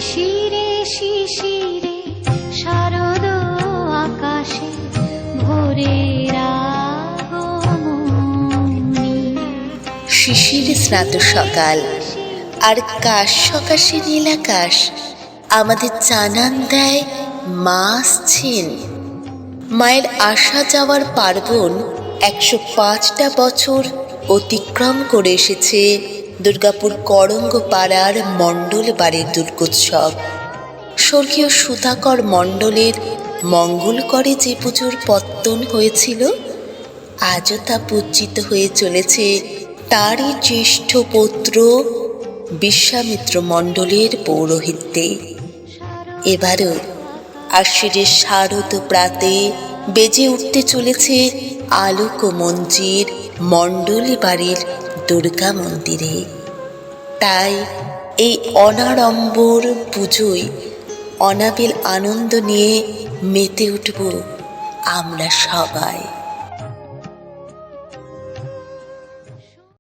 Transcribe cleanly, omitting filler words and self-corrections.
শিশিরে শিশিরে শারদ আকাশে ভোরের আগমনী। শিশিরে স্নাত সকাল আর কাশ সকাশে নীল আকাশ আমাদের জানান দেয় মা আসছেন। মায়ের আসা যাওয়ার পার্বণ 105টা বছর অতিক্রম করে এসেছে দুর্গাপুর করঙ্গ পাড়ার মণ্ডল বাড়ির দুর্গোৎসব। স্বর্গীয় সুধাকর মণ্ডলের মঙ্গল করে যে পুজোর পত্তন হয়েছিল, আজও তা পূজিত হয়ে চলেছে তারই জ্যেষ্ঠ পুত্র বিশ্বামিত্র মণ্ডলের পৌরোহিত্যে। এবারও আশ্বিনের শারদ প্রাতে বেজে উঠতে চলেছে আলোক মঞ্জির মণ্ডলী বাড়ির দুর্গা মন্দিরে। তাই এই অনাড়ম্বর পুজোয় অনাবিল আনন্দ নিয়ে মেতে উঠব আমরা সবাই।